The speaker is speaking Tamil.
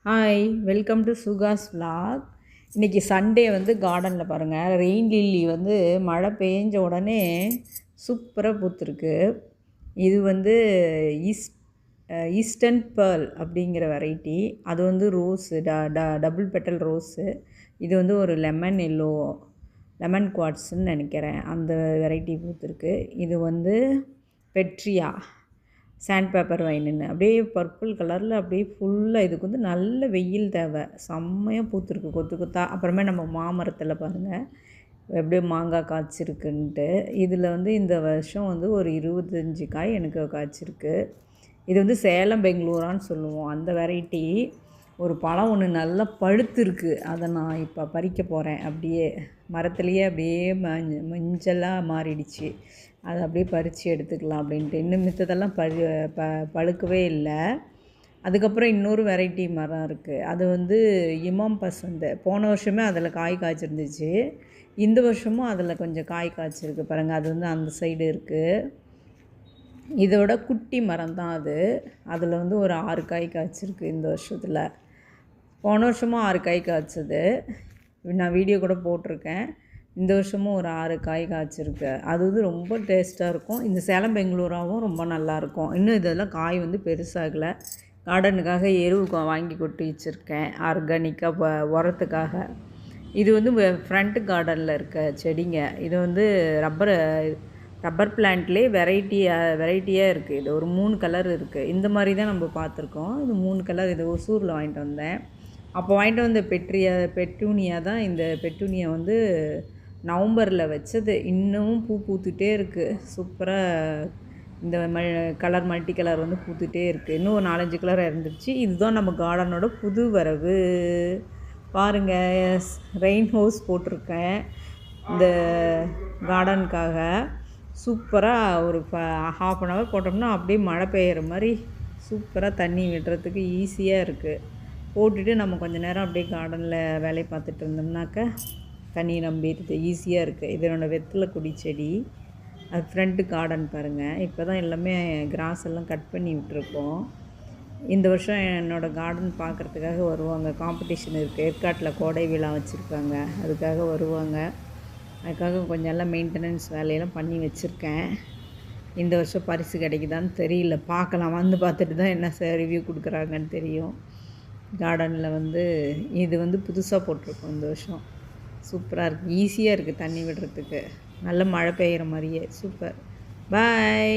Hi, welcome to Sukash vlog. இன்றைக்கி சண்டே வந்து கார்டனில் பாருங்கள், ரெயின் லில்லி வந்து மழை பெஞ்ச உடனே சூப்பராக பூத்துருக்கு. இது வந்து ஈஸ்டர்ன் பேர்ல் அப்படிங்கிற வெரைட்டி. அது வந்து ரோஸு டபுள் பெட்டல் ரோஸு. இது வந்து ஒரு லெமன் குவாட்ஸ்ன்னு நினைக்கிறேன், அந்த வெரைட்டி பூத்துருக்கு. இது வந்து பெட்ரியா சாண்ட் பேப்பர் வைனுன்னு அப்படியே பர்பிள் கலரில் அப்படியே ஃபுல்லாக. இதுக்கு வந்து நல்ல வெயில் தேவை. செம்மையாக பூத்துருக்கு கொத்து கொத்தா. அப்புறமே நம்ம மாமரத்தில் பாருங்கள் எப்படியே மாங்காய் காய்ச்சிருக்குன்ட்டு. இதில் வந்து இந்த வருஷம் வந்து ஒரு 25 காய் எனக்கு காய்ச்சிருக்கு. இது வந்து சேலம் பெங்களூரான்னு சொல்லுவோம், அந்த வெரைட்டி. ஒரு பழம் ஒன்று நல்லா பழுத்துருக்கு, அதை நான் இப்போ பறிக்க போகிறேன். அப்படியே மரத்துலேயே அப்படியே மஞ்சளாக மாறிடுச்சு. அதை அப்படியே பறித்து எடுத்துக்கலாம் அப்படின்ட்டு. இன்னும் மித்ததெல்லாம் பழுக்கவே இல்லை. அதுக்கப்புறம் இன்னொரு வெரைட்டி மரம் இருக்குது, அது வந்து இமாம் பசந்த். போன வருஷமே அதில் காய் காய்ச்சிருந்துச்சு, இந்த வருஷமும் அதில் கொஞ்சம் காய் காய்ச்சிருக்கு பாருங்கள். அது வந்து அந்த சைடு இருக்குது. இதோட குட்டி மரம் தான் அது. அதில் வந்து ஒரு 6 காய் காய்ச்சிருக்கு இந்த வருஷத்தில். போன வருஷமும் 6 காய் காய்ச்சது, நான் வீடியோ கூட போட்டிருக்கேன். இந்த வருஷமும் ஒரு 6 காய் காய்ச்சிருக்கு. அது வந்து ரொம்ப டேஸ்ட்டாக இருக்கும். இந்த சேலம் பெங்களூராவும் ரொம்ப நல்லாயிருக்கும். இன்னும் இதெல்லாம் காய் வந்து பெருசாகலை. கார்டனுக்காக எருவு வாங்கி கொட்டி வச்சுருக்கேன், ஆர்கானிக்காக உரத்துக்காக. இது வந்து ஃப்ரண்ட் கார்டனில் இருக்க செடிங்க. இது வந்து ரப்பர் பிளான்ட்லேயே வெரைட்டியாக இருக்குது. இது ஒரு 3 கலர் இருக்குது. இந்த மாதிரி தான் நம்ம பார்த்துருக்கோம். இது 3 கலர். இது ஒசூரில் வாங்கிட்டு வந்தேன். அப்போ வாங்கிட்டு வந்த பெட்டூனியா தான். இந்த பெட்டூனியா வந்து நவம்பரில் வச்சது, இன்னமும் பூ பூத்துகிட்டே இருக்குது. சூப்பராக இந்த மல்டி கலர் வந்து பூத்துகிட்டே இருக்குது. இன்னும் ஒரு 4-5 கலர் இருந்துச்சு. இதுதான் நம்ம கார்டனோட புது வரவு பாருங்கள். ரெயின் ஹவுஸ் போட்டிருக்கேன் இந்த கார்டனுக்காக. சூப்பராக ஒரு ½ அன் ஹவர் போட்டோம்னா அப்படியே மழை பெய்கிற மாதிரி சூப்பராக தண்ணி விடுறதுக்கு ஈஸியாக இருக்குது. போட்டுட்டு நம்ம கொஞ்சம் நேரம் அப்படியே கார்டனில் வேலையை பார்த்துட்டு இருந்தோம்னாக்கா தண்ணி நம்பிடுது, ஈஸியாக இருக்குது. இது என்னோடய வெத்தலை கொடி செடி. அது ஃப்ரண்ட்டு கார்டன் பாருங்கள். இப்போ தான் எல்லாமே கிராஸ் எல்லாம் கட் பண்ணி விட்டுருக்கோம். இந்த வருஷம் என்னோடய கார்டன் பார்க்குறதுக்காக வருவாங்க. காம்படிஷன் இருக்குது, ஏற்காட்டில் கோடை விழா வச்சுருக்காங்க, அதுக்காக வருவாங்க. அதுக்காக கொஞ்சம் எல்லாம் மெயின்டெனன்ஸ் வேலையெல்லாம் பண்ணி வச்சுருக்கேன். இந்த வருஷம் பரிசு கிடைக்குதான்னு தெரியல, பார்க்கலாம். வந்து பார்த்துட்டு தான் என்ன ரிவ்யூ கொடுக்குறாங்கன்னு தெரியும். கார்டனில் வந்து இது வந்து புதுசாக போட்டிருக்கோம் இந்த வருஷம். சூப்பராக இருக்குது, ஈஸியாக இருக்குது தண்ணி விடுறதுக்கு. நல்ல மழை பெய்கிற மாதிரியே. சூப்பர். பாய்.